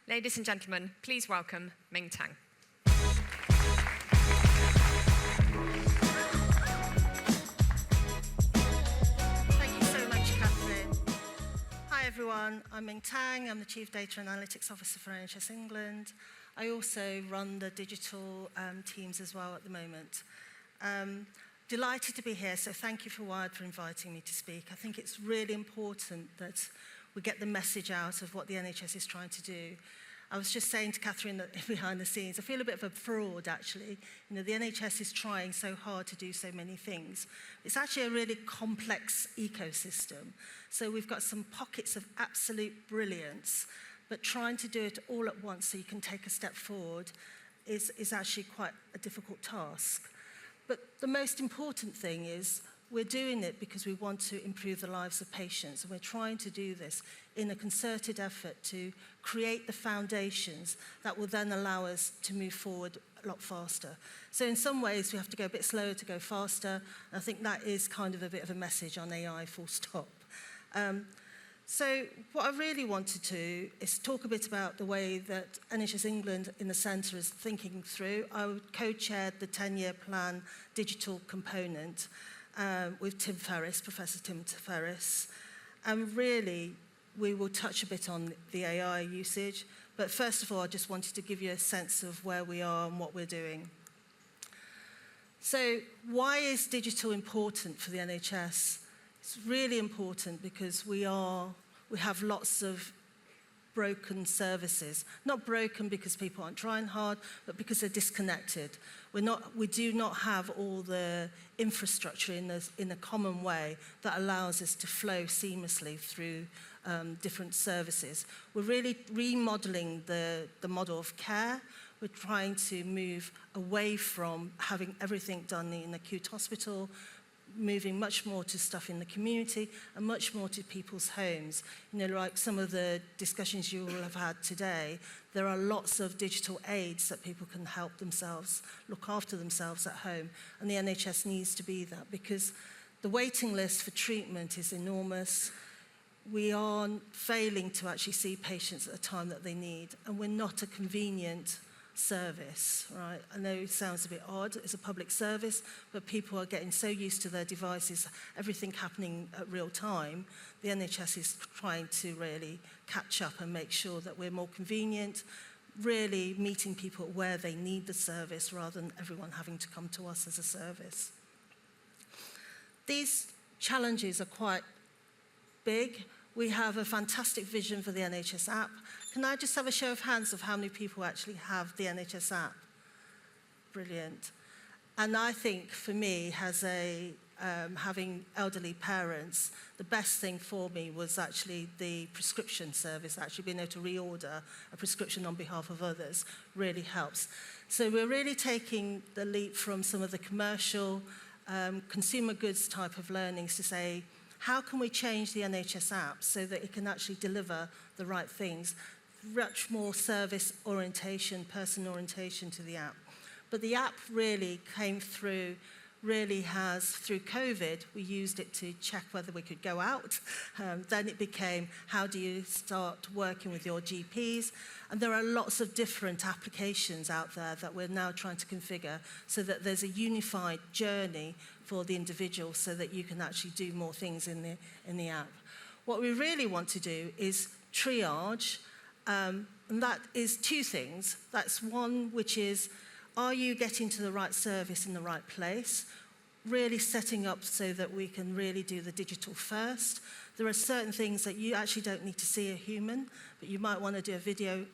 Ladies and gentlemen, please welcome Ming Tang. Thank you so much, Catherine. Hi everyone, I'm Ming Tang. I'm the Chief Data Analytics Officer for NHS England. I also run the digital teams as well at the moment. Delighted to be here, so thank you for Wired for inviting me to speak. I think it's really important that we get the message out of what the NHS is trying to do. I was just saying to Catherine that behind the scenes, I feel a bit of a fraud actually. You know, the NHS is trying so hard to do so many things. It's actually a really complex ecosystem. So we've got some pockets of absolute brilliance, but trying to do it all at once so you can take a step forward is actually quite a difficult task. But the most important thing is we're doing it because we want to improve the lives of patients, and we're trying to do this in a concerted effort to create the foundations that will then allow us to move forward a lot faster. So in some ways, we have to go a bit slower to go faster, and I think that is kind of a bit of a message on AI, full stop. So what I really wanted to is talk a bit about the way that NHS England in the centre is thinking through. I co-chaired the 10-year plan digital component with Tim Ferriss, Professor Tim Ferriss. And really, we will touch a bit on the AI usage. But first of all, I just wanted to give you a sense of where we are and what we're doing. So why is digital important for the NHS? It's really important because we have lots of broken services. Not broken because people aren't trying hard, but because they're disconnected. We do not have all the infrastructure in a common way that allows us to flow seamlessly through different services. We're really remodeling the model of care. We're trying to move away from having everything done in acute hospital, moving much more to stuff in the community and much more to people's homes. You know, like some of the discussions you will have had today, there are lots of digital aids that people can help themselves, look after themselves at home. And the NHS needs to be that because the waiting list for treatment is enormous. We are failing to actually see patients at the time that they need, and we're not a convenient service, right? I know it sounds a bit odd, it's a public service, but people are getting so used to their devices, everything happening at real time. The NHS is trying to really catch up and make sure that we're more convenient, really meeting people where they need the service rather than everyone having to come to us as a service. These challenges are quite big. We have a fantastic vision for the NHS app. Can I just have a show of hands of how many people actually have the NHS app? Brilliant. And I think for me, having elderly parents, the best thing for me was actually the prescription service, actually being able to reorder a prescription on behalf of others really helps. So we're really taking the leap from some of the commercial consumer goods type of learnings to say, how can we change the NHS app so that it can actually deliver the right things? Much more service orientation, person orientation to the app. But the app really came through, through COVID, we used it to check whether we could go out. Then it became, how do you start working with your GPs? And there are lots of different applications out there that we're now trying to configure so that there's a unified journey for the individual so that you can actually do more things in the app. What we really want to do is triage, and that is two things. That's one, which is, are you getting to the right service in the right place? Really setting up so that we can really do the digital first. There are certain things that you actually don't need to see a human, but you might want to do a video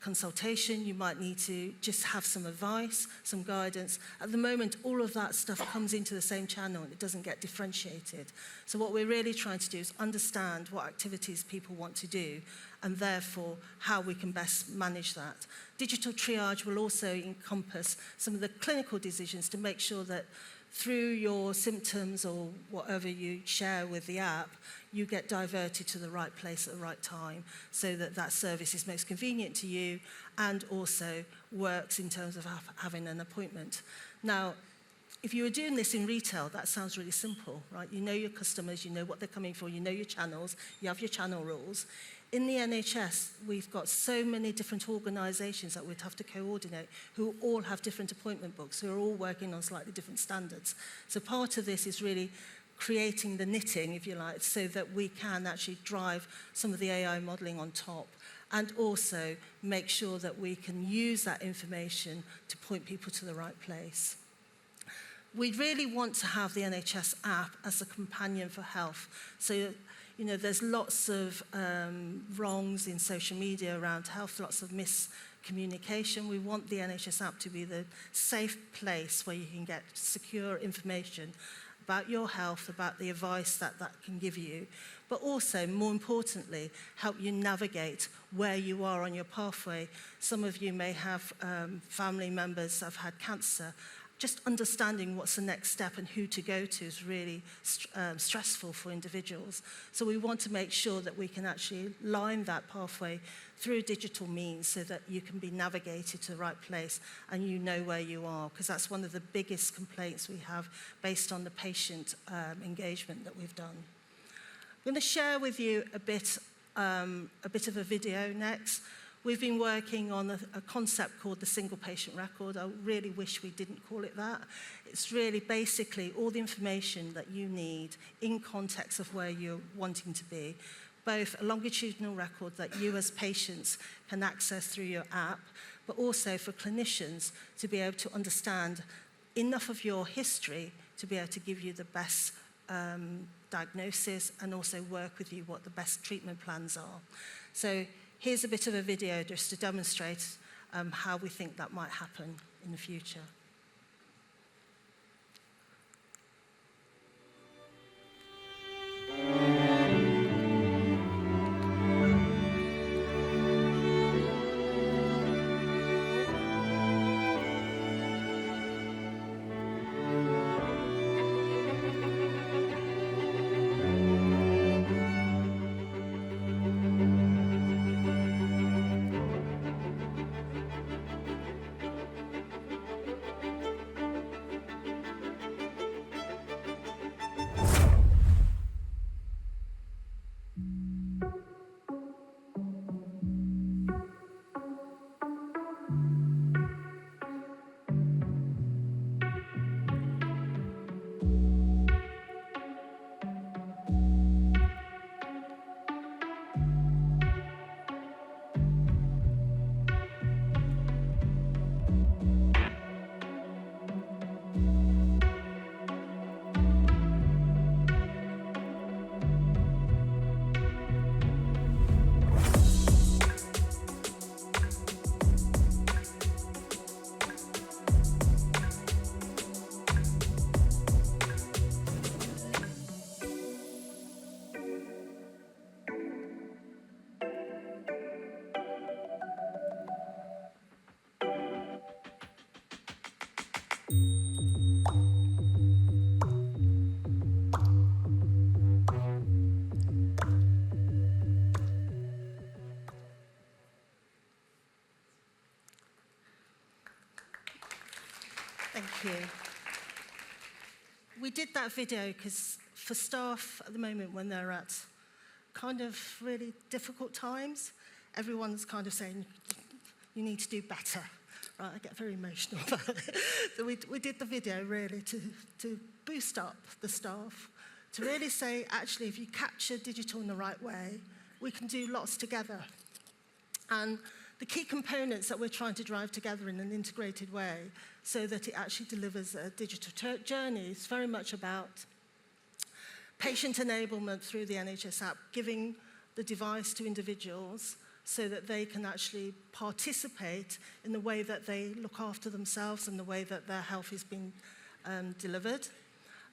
consultation, you might need to just have some advice, some guidance. At the moment, all of that stuff comes into the same channel and it doesn't get differentiated. So what we're really trying to do is understand what activities people want to do and therefore how we can best manage that. Digital triage will also encompass some of the clinical decisions to make sure that through your symptoms or whatever you share with the app, you get diverted to the right place at the right time so that that service is most convenient to you and also works in terms of having an appointment. Now, if you were doing this in retail, that sounds really simple, right? You know your customers, you know what they're coming for, you know your channels, you have your channel rules. in the NHS, we've got so many different organisations that we'd have to coordinate who all have different appointment books, who are all working on slightly different standards. So part of this is really creating the knitting, if you like, so that we can actually drive some of the AI modelling on top, and also make sure that we can use that information to point people to the right place. We really want to have the NHS app as a companion for health. So, you know, there's lots of wrongs in social media around health, lots of miscommunication. We want the NHS app to be the safe place where you can get secure information about your health, about the advice that can give you, but also, more importantly, help you navigate where you are on your pathway. Some of you may have family members that have had cancer. Just understanding what's the next step and who to go to is really stressful for individuals. So we want to make sure that we can actually line that pathway through digital means so that you can be navigated to the right place and you know where you are, because that's one of the biggest complaints we have based on the patient engagement that we've done. I'm going to share with you a bit of a video next. We've been working on a concept called the single patient record. I really wish we didn't call it that. It's really basically all the information that you need in context of where you're wanting to be, both a longitudinal record that you as patients can access through your app, but also for clinicians to be able to understand enough of your history to be able to give you the best diagnosis and also work with you what the best treatment plans are. So here's a bit of a video just to demonstrate how we think that might happen in the future. Thank you. We did that video because for staff at the moment, when they're at kind of really difficult times, everyone's kind of saying, you need to do better. Right? I get very emotional about it. So we did the video really to boost up the staff, to really say, actually, if you capture digital in the right way, we can do lots together. And the key components that we're trying to drive together in an integrated way so that it actually delivers a digital journey is very much about patient enablement through the NHS app, giving the device to individuals so that they can actually participate in the way that they look after themselves and the way that their health is being delivered,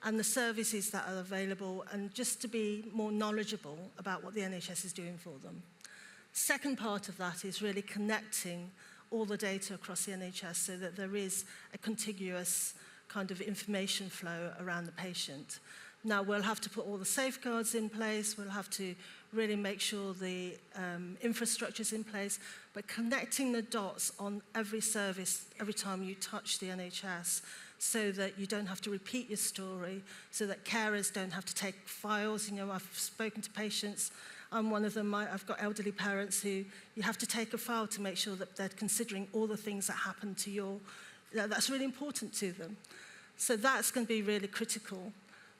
and the services that are available, and just to be more knowledgeable about what the NHS is doing for them. Second part of that is really connecting all the data across the NHS so that there is a contiguous kind of information flow around the patient. Now, we'll have to put all the safeguards in place, we'll have to really make sure the infrastructure's in place, but connecting the dots on every service, every time you touch the NHS, so that you don't have to repeat your story, so that carers don't have to take files. You know, I've spoken to patients I'm one of them. I've got elderly parents who you have to take a file to make sure that they're considering all the things that happen to that's really important to them. So that's going to be really critical.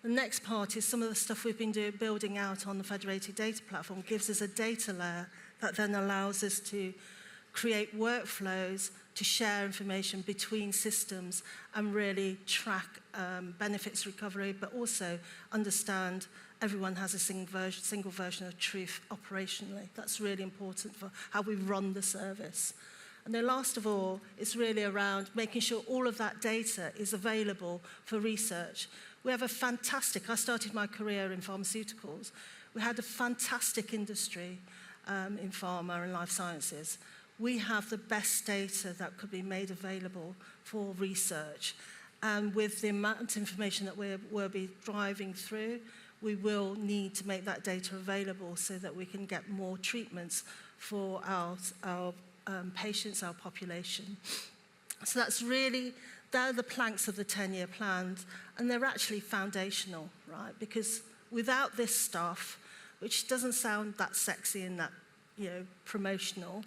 The next part is some of the stuff we've been building out on the federated data platform gives us a data layer that then allows us to create workflows to share information between systems and really track benefits recovery, but also understand everyone has a single version of truth operationally. That's really important for how we run the service. And then last of all, it's really around making sure all of that data is available for research. We have I started my career in pharmaceuticals. We had a fantastic industry in pharma and life sciences. We have the best data that could be made available for research. And with the amount of information that we'll be driving through, we will need to make that data available so that we can get more treatments for our patients, our population. So they're the planks of the 10-year plans, and they're actually foundational, right? Because without this stuff, which doesn't sound that sexy and that, promotional,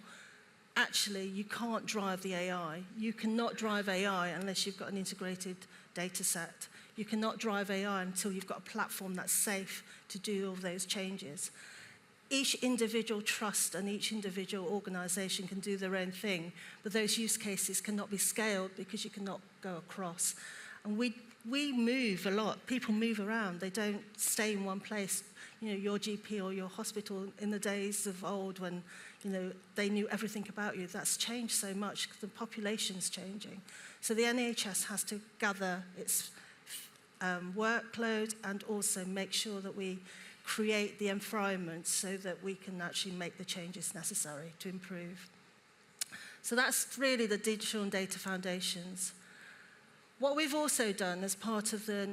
actually you can't drive the AI. You cannot drive AI unless you've got an integrated data set. You cannot drive AI until you've got a platform that's safe to do all those changes. Each individual trust and each individual organization can do their own thing, but those use cases cannot be scaled because you cannot go across. And we move a lot. People move around. They don't stay in one place. Your GP or your hospital in the days of old when, they knew everything about you. That's changed so much because the population's changing. So the NHS has to gather its workload and also make sure that we create the environment so that we can actually make the changes necessary to improve. So that's really the digital and data foundations. What we've also done as part of the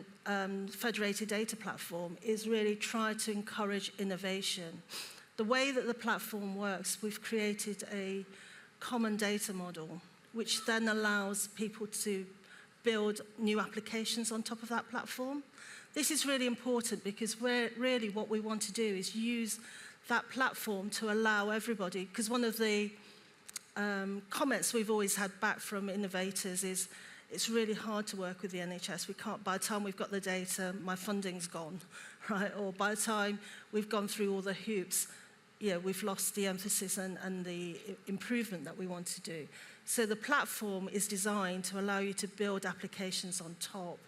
federated data platform is really try to encourage innovation. The way that the platform works, we've created a common data model, which then allows people to build new applications on top of that platform. This is really important because really what we want to do is use that platform to allow everybody, because one of the comments we've always had back from innovators is it's really hard to work with the NHS. By the time we've got the data, my funding's gone, right? Or by the time we've gone through all the hoops, we've lost the emphasis and the improvement that we want to do. So the platform is designed to allow you to build applications on top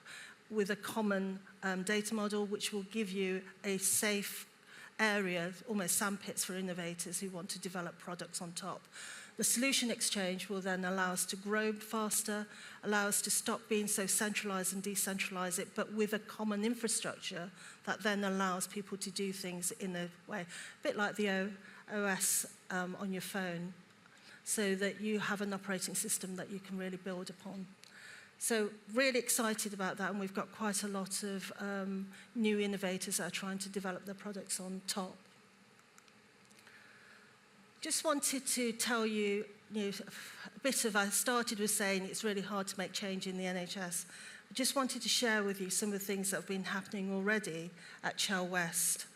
with a common data model, which will give you a safe area, almost sandpits for innovators who want to develop products on top. The solution exchange will then allow us to grow faster, allow us to stop being so centralized and decentralize it, but with a common infrastructure that then allows people to do things in a way, a bit like the OS on your phone, so that you have an operating system that you can really build upon. So really excited about that, and we've got quite a lot of new innovators that are trying to develop their products on top. Just wanted to tell you, a bit of, I started with saying it's really hard to make change in the NHS. I just wanted to share with you some of the things that have been happening already at Chel West.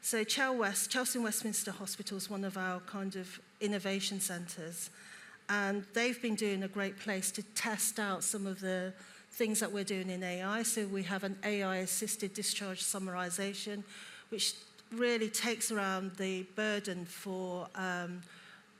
So Chelsea and Westminster Hospital is one of our kind of innovation centres. And they've been doing a great place to test out some of the things that we're doing in AI. So we have an AI-assisted discharge summarization, which really takes around the burden for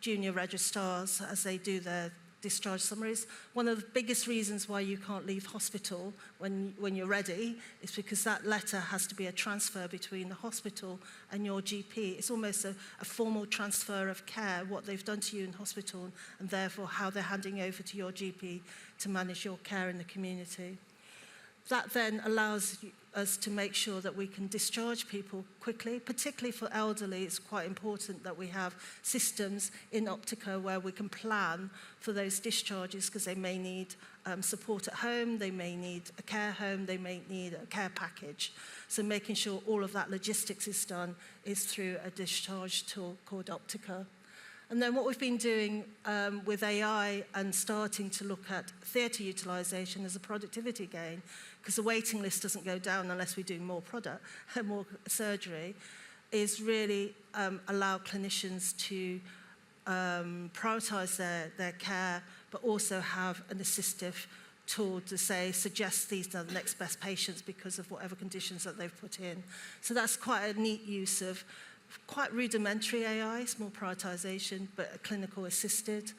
junior registrars as they do their discharge summaries. One of the biggest reasons why you can't leave hospital when you're ready is because that letter has to be a transfer between the hospital and your GP. It's almost a formal transfer of care, what they've done to you in hospital, and therefore how they're handing over to your GP to manage your care in the community. That then allows us to make sure that we can discharge people quickly, particularly for elderly. It's quite important that we have systems in Optica where we can plan for those discharges because they may need support at home, they may need a care home, they may need a care package. So making sure all of that logistics is done is through a discharge tool called Optica. And then what we've been doing with AI and starting to look at theatre utilisation as a productivity gain, because the waiting list doesn't go down unless we do more more surgery, is really allow clinicians to prioritise their care, but also have an assistive tool to suggest these are the next best patients because of whatever conditions that they've put in. So that's quite a neat use of quite rudimentary AI, small prioritisation, but a clinical assisted.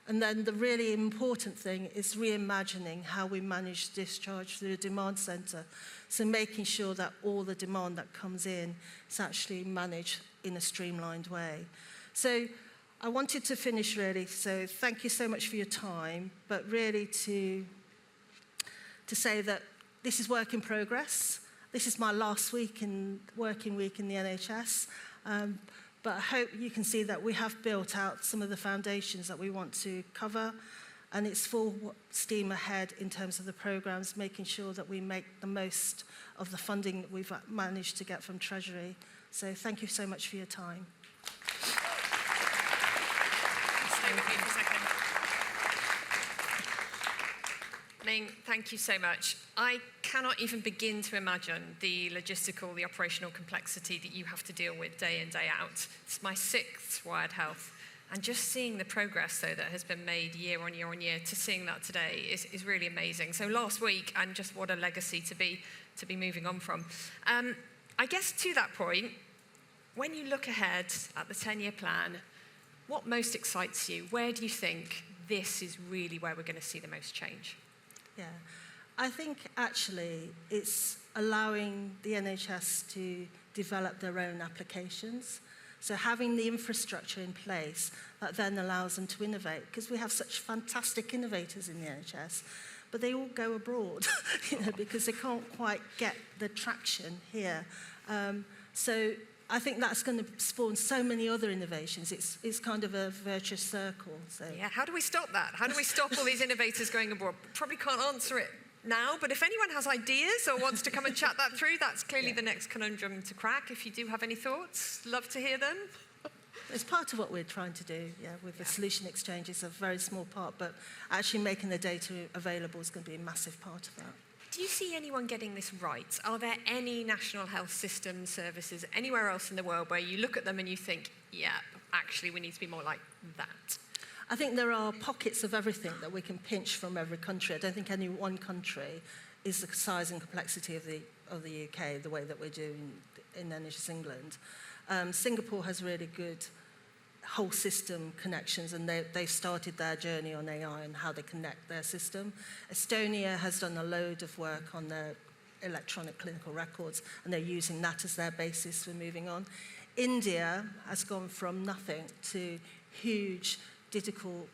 And then the really important thing is reimagining how we manage discharge through a demand centre. So making sure that all the demand that comes in is actually managed in a streamlined way. So I wanted to finish really, so thank you so much for your time, but really to say that this is work in progress. This is my last working week in the NHS. But I hope you can see that we have built out some of the foundations that we want to cover, and it's full steam ahead in terms of the programs, making sure that we make the most of the funding that we've managed to get from Treasury. So thank you so much for your time. Stay with me for a second. Ming, thank you so much. I cannot even begin to imagine the logistical, the operational complexity that you have to deal with day in, day out. It's my 6th Wired Health. And just seeing the progress, though, that has been made year on year on year, to seeing that today is really amazing. So last week, and just what a legacy to be moving on from. I guess to that point, when you look ahead at the 10-year plan, what most excites you? Where do you think this is really where we're going to see the most change? Yeah, I think actually it's allowing the NHS to develop their own applications. So having the infrastructure in place that then allows them to innovate, because we have such fantastic innovators in the NHS, but they all go abroad, because they can't quite get the traction here. So I think that's going to spawn so many other innovations. It's kind of a virtuous circle. So. Yeah, how do we stop that? How do we stop all these innovators going abroad? Probably can't answer it now, but if anyone has ideas or wants to come and chat that through, that's clearly the next conundrum to crack. If you do have any thoughts, love to hear them. It's part of what we're trying to do, with the solution exchange. It's a very small part, but actually making the data available is going to be a massive part of that. Do you see anyone getting this right? Are there any national health system services anywhere else in the world where you look at them and you think, yeah, actually we need to be more like that? I think there are pockets of everything that we can pinch from every country. I don't think any one country is the size and complexity of the UK, the way that we're doing in NHS England. Singapore has really good whole system connections, and they've started their journey on AI and how they connect their system. Estonia has done a load of work on their electronic clinical records, and they're using that as their basis for moving on. India has gone from nothing to huge digital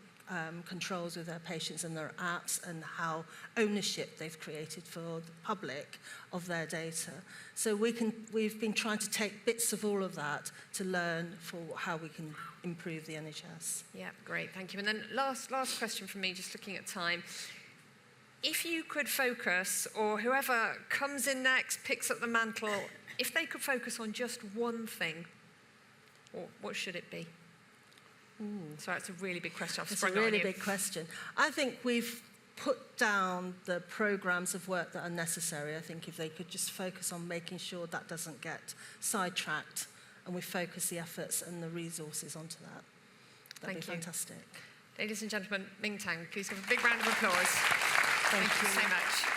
controls with their patients and their apps, and how ownership they've created for the public of their data. So we've been trying to take bits of all of that to learn for how we can improve the NHS. Yeah, great, thank you. And then last question from me, just looking at time. If you could focus, or whoever comes in next, picks up the mantle, if they could focus on just one thing, what should it be? Sorry, it's a really big question. It's a really big question. I think we've put down the programs of work that are necessary. I think if they could just focus on making sure that doesn't get sidetracked, and we focus the efforts and the resources onto that, that'd be fantastic. Ladies and gentlemen, Ming Tang, please give a big round of applause. Thank you so much.